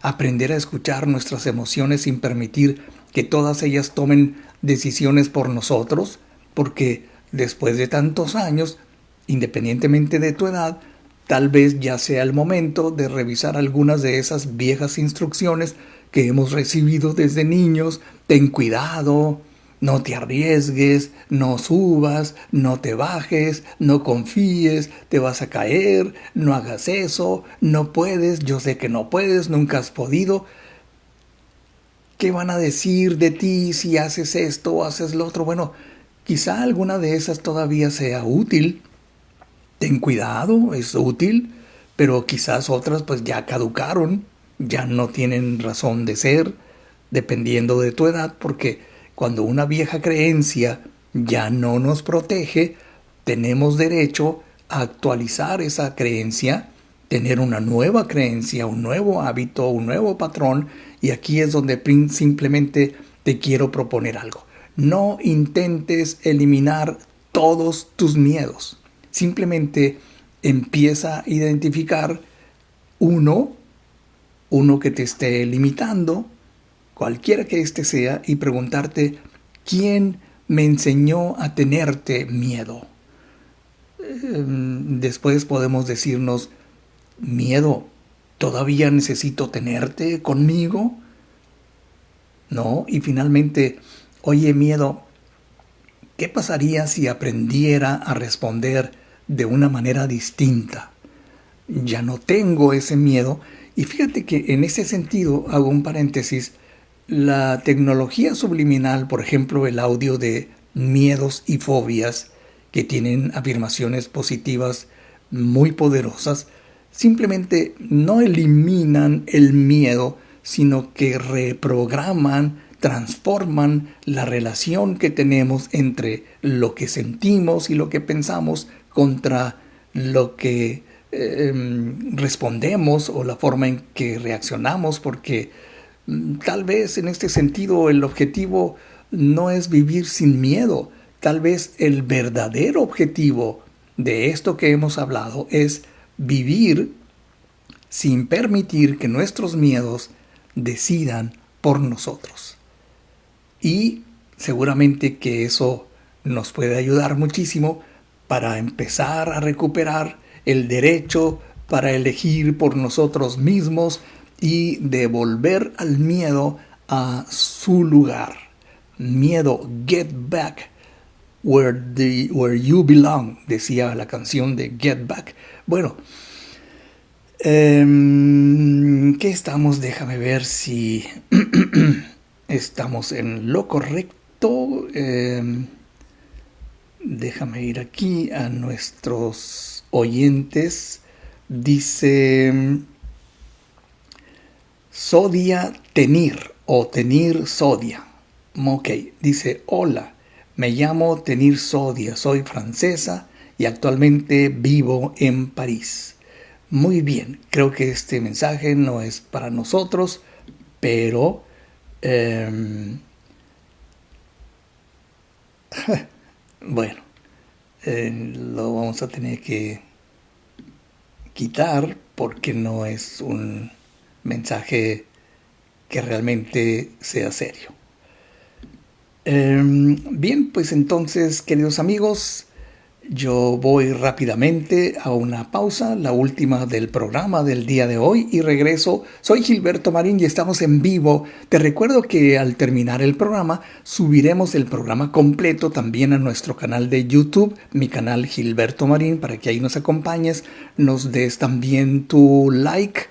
Speaker 3: Aprender a escuchar nuestras emociones sin permitir que todas ellas tomen decisiones por nosotros, porque después de tantos años, independientemente de tu edad, tal vez ya sea el momento de revisar algunas de esas viejas instrucciones que hemos recibido desde niños. Ten cuidado, no te arriesgues, no subas, no te bajes, no confíes, te vas a caer, no hagas eso, no puedes, yo sé que no puedes, nunca has podido. ¿Qué van a decir de ti si haces esto o haces lo otro? Bueno, quizá alguna de esas todavía sea útil. Ten cuidado, es útil, pero quizás otras pues ya caducaron, ya no tienen razón de ser, dependiendo de tu edad, porque cuando una vieja creencia ya no nos protege, tenemos derecho a actualizar esa creencia, tener una nueva creencia, un nuevo hábito, un nuevo patrón, y aquí es donde simplemente te quiero proponer algo. No intentes eliminar todos tus miedos. Simplemente empieza a identificar uno que te esté limitando, cualquiera que éste sea, y preguntarte, ¿quién me enseñó a tenerte miedo? Después podemos decirnos, miedo, ¿todavía necesito tenerte conmigo? ¿No? Y finalmente, oye, miedo, ¿qué pasaría si aprendiera a responder de una manera distinta? Ya no tengo ese miedo. Y fíjate que en ese sentido, hago un paréntesis, la tecnología subliminal, por ejemplo, el audio de miedos y fobias, que tienen afirmaciones positivas muy poderosas, simplemente no eliminan el miedo, sino que reprograman, transforman la relación que tenemos entre lo que sentimos y lo que pensamos contra lo que respondemos o la forma en que reaccionamos, porque tal vez en este sentido el objetivo no es vivir sin miedo. Tal vez el verdadero objetivo de esto que hemos hablado es vivir sin permitir que nuestros miedos decidan por nosotros. Y seguramente que eso nos puede ayudar muchísimo para empezar a recuperar el derecho para elegir por nosotros mismos y devolver al miedo a su lugar. Miedo, get back where you belong, decía la canción de Get Back. Bueno, ¿qué estamos? Déjame ver si estamos en lo correcto. Déjame ir aquí a nuestros oyentes. Dice, Sodia Tenir o Tenir Sodia. Ok, dice: hola, me llamo Tenir Sodia, soy francesa y actualmente vivo en París. Muy bien, creo que este mensaje no es para nosotros, pero bueno, lo vamos a tener que quitar porque no es un mensaje que realmente sea serio. Bien, pues entonces, queridos amigos, yo voy rápidamente a una pausa, la última del programa del día de hoy, y regreso. Soy Gilberto Marín y estamos en vivo. Te recuerdo que al terminar el programa subiremos el programa completo también a nuestro canal de YouTube, mi canal Gilberto Marín, para que ahí nos acompañes, nos des también tu like,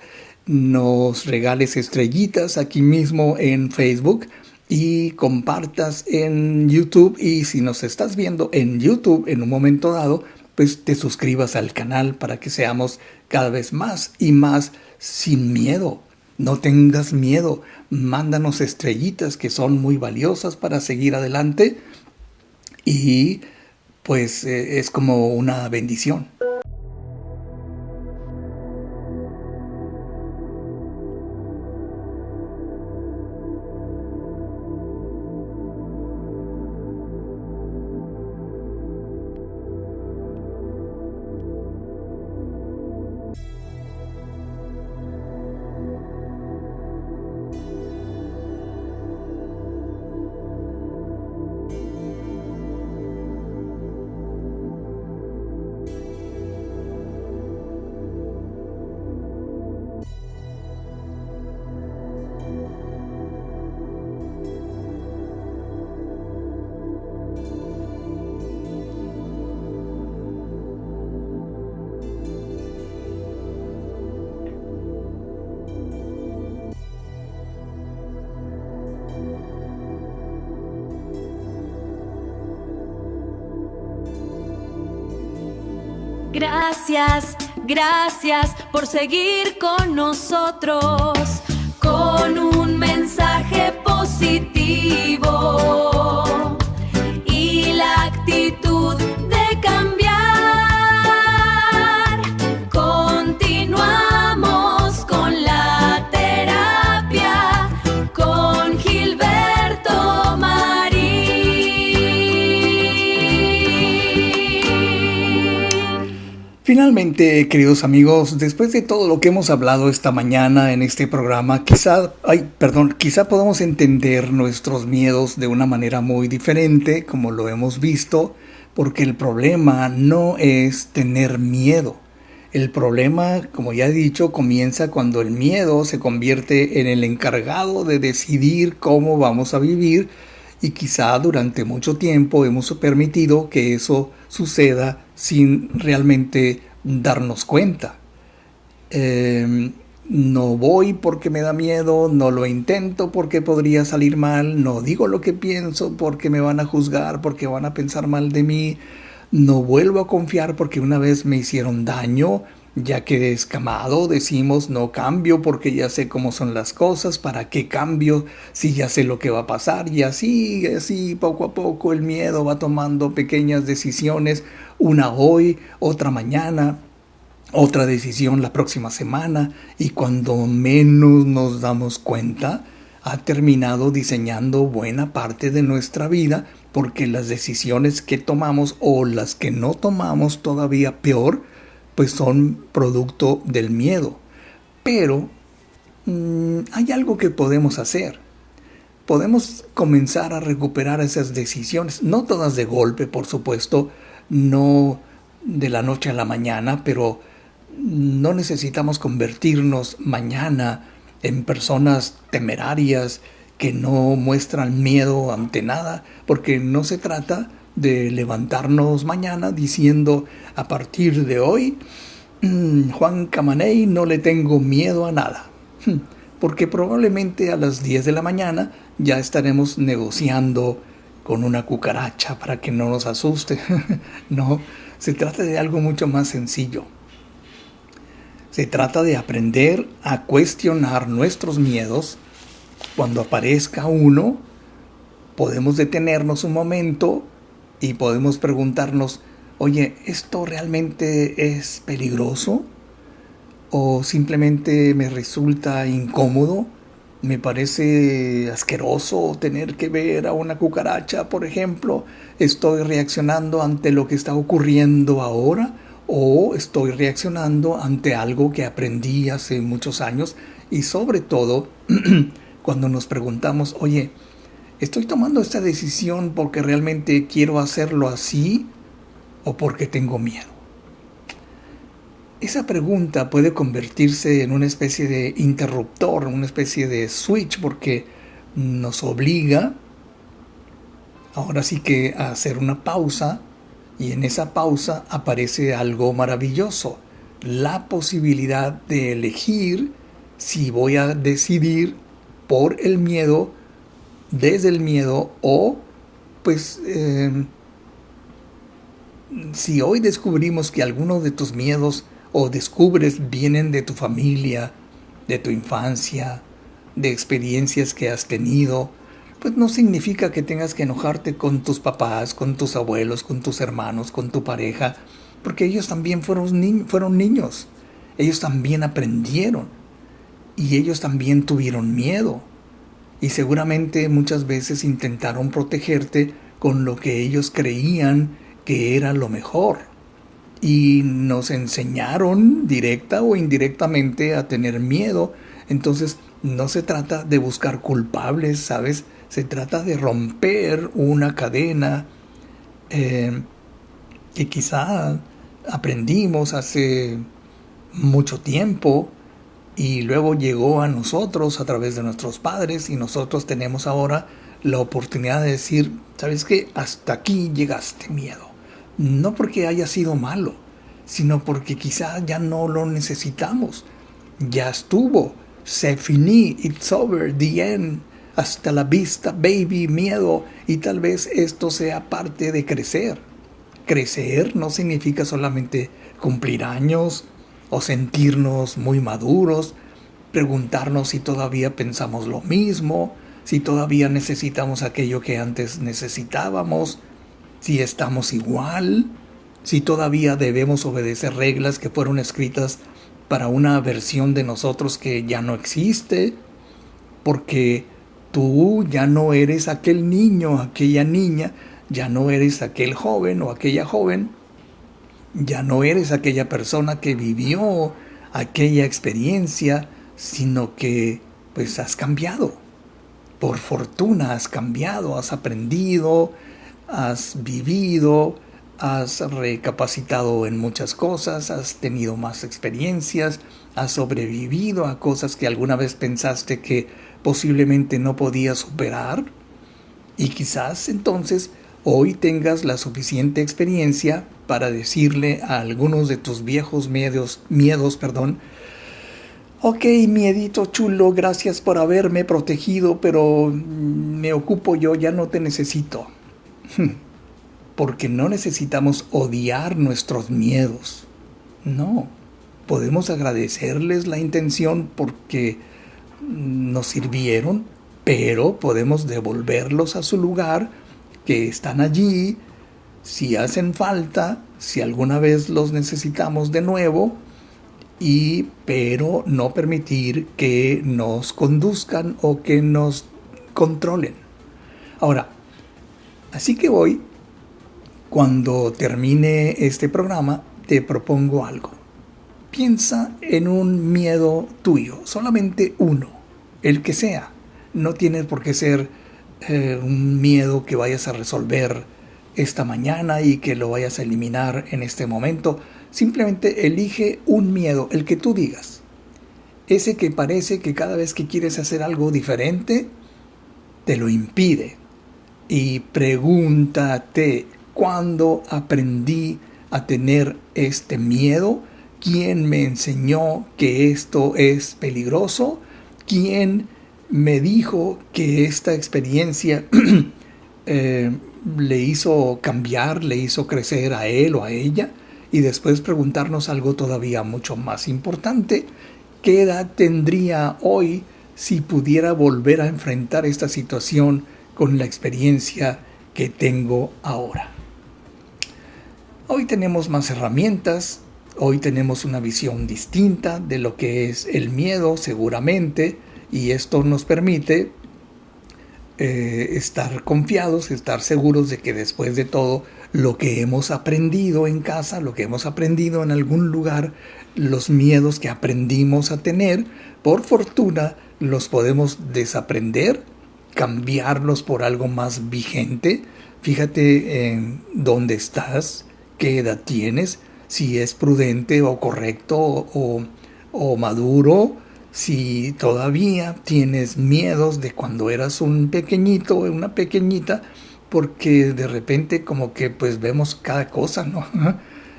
Speaker 3: nos regales estrellitas aquí mismo en Facebook y compartas en YouTube. Y si nos estás viendo en YouTube en un momento dado, pues te suscribas al canal para que seamos cada vez más y más sin miedo. No tengas miedo, mándanos estrellitas que son muy valiosas para seguir adelante y pues es como una bendición.
Speaker 4: Gracias, gracias por seguir con nosotros, con un mensaje positivo y la actitud de cambiar. Continuamos con la terapia con Gilberto Marín.
Speaker 3: Finalmente, queridos amigos, después de todo lo que hemos hablado esta mañana en este programa, quizá podamos entender nuestros miedos de una manera muy diferente, como lo hemos visto, porque el problema no es tener miedo. El problema, como ya he dicho, comienza cuando el miedo se convierte en el encargado de decidir cómo vamos a vivir, y quizá durante mucho tiempo hemos permitido que eso suceda sin realmente darnos cuenta. No voy porque me da miedo, no lo intento porque podría salir mal, no digo lo que pienso porque me van a juzgar, porque van a pensar mal de mí, no vuelvo a confiar porque una vez me hicieron daño. Ya que descamado decimos: no cambio porque ya sé cómo son las cosas, ¿para qué cambio si ya sé lo que va a pasar? Y así poco a poco el miedo va tomando pequeñas decisiones, una hoy, otra mañana, otra decisión la próxima semana, y cuando menos nos damos cuenta, ha terminado diseñando buena parte de nuestra vida, porque las decisiones que tomamos o las que no tomamos, todavía peor, pues son producto del miedo. Pero hay algo que podemos hacer. Podemos comenzar a recuperar esas decisiones, no todas de golpe, por supuesto, no de la noche a la mañana, pero no necesitamos convertirnos mañana en personas temerarias que no muestran miedo ante nada, porque no se trata de levantarnos mañana diciendo: a partir de hoy, Juan Camaney, no le tengo miedo a nada. Porque probablemente a las 10 de la mañana ya estaremos negociando con una cucaracha para que no nos asuste. No, se trata de algo mucho más sencillo. Se trata de aprender a cuestionar nuestros miedos. Cuando aparezca uno, podemos detenernos un momento y podemos preguntarnos, oye, ¿esto realmente es peligroso? ¿O simplemente me resulta incómodo? ¿Me parece asqueroso tener que ver a una cucaracha, por ejemplo? ¿Estoy reaccionando ante lo que está ocurriendo ahora? ¿O estoy reaccionando ante algo que aprendí hace muchos años? Y sobre todo, cuando nos preguntamos, oye, ¿estoy tomando esta decisión porque realmente quiero hacerlo así o porque tengo miedo? Esa pregunta puede convertirse en una especie de interruptor, una especie de switch, porque nos obliga, ahora sí que, a hacer una pausa, y en esa pausa aparece algo maravilloso, la posibilidad de elegir si voy a decidir por el miedo, desde el miedo, o pues si hoy descubrimos que algunos de tus miedos o descubres vienen de tu familia, de tu infancia, de experiencias que has tenido, pues no significa que tengas que enojarte con tus papás, con tus abuelos, con tus hermanos, con tu pareja, porque ellos también fueron niños, ellos también aprendieron y ellos también tuvieron miedo y seguramente muchas veces intentaron protegerte con lo que ellos creían que era lo mejor. Y nos enseñaron directa o indirectamente a tener miedo. Entonces no se trata de buscar culpables, ¿sabes? Se trata de romper una cadena que quizá aprendimos hace mucho tiempo y luego llegó a nosotros a través de nuestros padres y nosotros tenemos ahora la oportunidad de decir, ¿sabes qué? Hasta aquí llegaste, miedo. No porque haya sido malo, sino porque quizá ya no lo necesitamos. Ya estuvo. C'est fini. It's over. The end. Hasta la vista, baby, miedo. Y tal vez esto sea parte de crecer. Crecer no significa solamente cumplir años o sentirnos muy maduros, preguntarnos si todavía pensamos lo mismo, si todavía necesitamos aquello que antes necesitábamos, si estamos igual, si todavía debemos obedecer reglas que fueron escritas para una versión de nosotros que ya no existe, porque tú ya no eres aquel niño, aquella niña, ya no eres aquel joven o aquella joven, ya no eres aquella persona que vivió aquella experiencia, sino que pues has cambiado. Por fortuna has cambiado, has aprendido, has vivido, has recapacitado en muchas cosas, has tenido más experiencias, has sobrevivido a cosas que alguna vez pensaste que posiblemente no podías superar y quizás entonces hoy tengas la suficiente experiencia para decirle a algunos de tus viejos miedos, ok, miedito chulo, gracias por haberme protegido, pero me ocupo yo, ya no te necesito. Porque no necesitamos odiar nuestros miedos. No, podemos agradecerles la intención porque nos sirvieron, pero podemos devolverlos a su lugar, que están allí, si hacen falta, si alguna vez los necesitamos de nuevo, pero no permitir que nos conduzcan o que nos controlen. Ahora, así que hoy, cuando termine este programa, te propongo algo. Piensa en un miedo tuyo, solamente uno, el que sea. No tiene por qué ser un miedo que vayas a resolver esta mañana y que lo vayas a eliminar en este momento. Simplemente elige un miedo, el que tú digas. Ese que parece que cada vez que quieres hacer algo diferente, te lo impide. Y pregúntate, ¿cuándo aprendí a tener este miedo? ¿Quién me enseñó que esto es peligroso? ¿Quién me dijo que esta experiencia le hizo cambiar, le hizo crecer a él o a ella? y después preguntarnos algo todavía mucho más importante. ¿Qué edad tendría hoy si pudiera volver a enfrentar esta situación con la experiencia que tengo ahora? Hoy tenemos más herramientas, hoy tenemos una visión distinta de lo que es el miedo seguramente, y esto nos permite estar confiados, estar seguros de que después de todo lo que hemos aprendido en casa, lo que hemos aprendido en algún lugar, los miedos que aprendimos a tener, por fortuna los podemos desaprender, cambiarlos por algo más vigente. Fíjate en dónde estás, qué edad tienes, si es prudente o correcto o maduro, si todavía tienes miedos de cuando eras un pequeñito o una pequeñita, porque de repente como que pues vemos cada cosa, ¿no?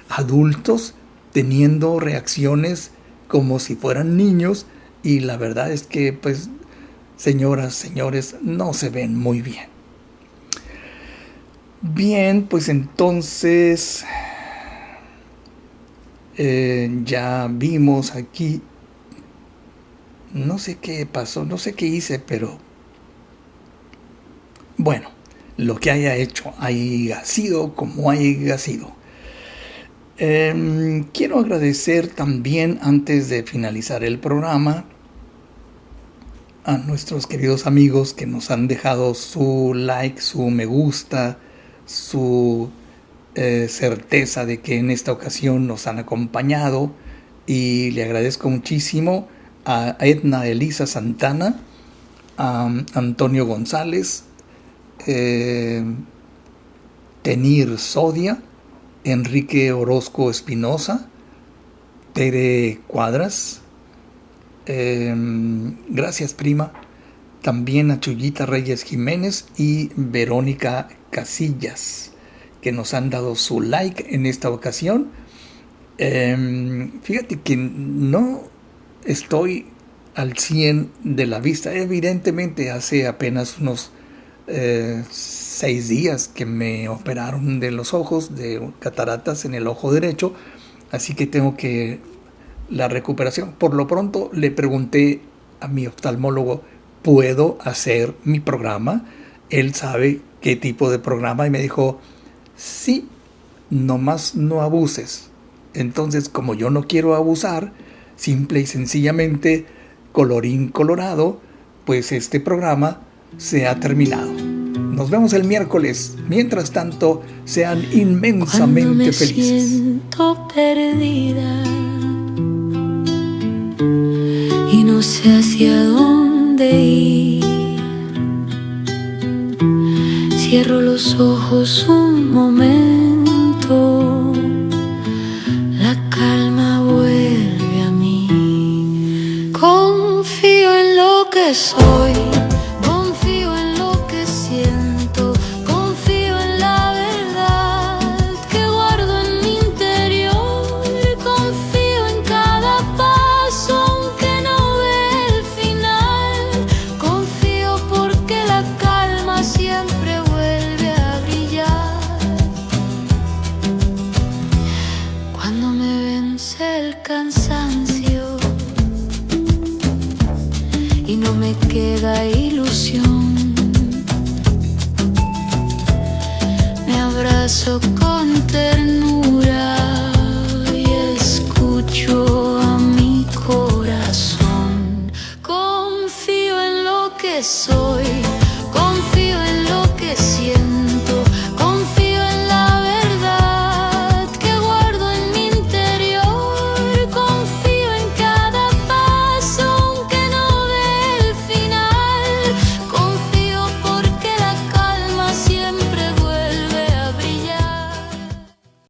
Speaker 3: Adultos teniendo reacciones como si fueran niños, y la verdad es que pues señoras, señores, no se ven muy bien. Bien, pues entonces ya vimos aquí, no sé qué pasó, no sé qué hice, pero bueno, lo que haya hecho haya sido como haya sido. Quiero agradecer también, antes de finalizar el programa, a nuestros queridos amigos que nos han dejado su like, su me gusta, su certeza de que en esta ocasión nos han acompañado, y le agradezco muchísimo a Edna Elisa Santana, a Antonio González, Tenir Sodia, Enrique Orozco Espinosa, Tere Cuadras, gracias prima, también a Chuyita Reyes Jiménez y Verónica Casillas, que nos han dado su like en esta ocasión. Fíjate que no estoy al 100 de la vista. Evidentemente hace apenas unos 6 días que me operaron de los ojos, de cataratas en el ojo derecho, así que tengo que la recuperación. Por lo pronto le pregunté a mi oftalmólogo, ¿puedo hacer mi programa? Él sabe qué tipo de programa y me dijo, sí, nomás no abuses. Entonces, como yo no quiero abusar, simple y sencillamente, colorín colorado, pues este programa se ha terminado. Nos vemos el miércoles. Mientras tanto, sean inmensamente felices.
Speaker 5: Siento perdida y no sé hacia dónde ir. Cierro los ojos un momento, la calma vuelve a mí. Confío en lo que soy, confío en lo que siento, confío en la verdad que guardo en mi interior. Confío en cada paso aunque no ve el final. Confío porque la calma siempre vuelve a brillar. Cuando me vence el cansancio y no me queda ilusión, me abrazo con ternura y escucho a mi corazón. Confío en lo que soy.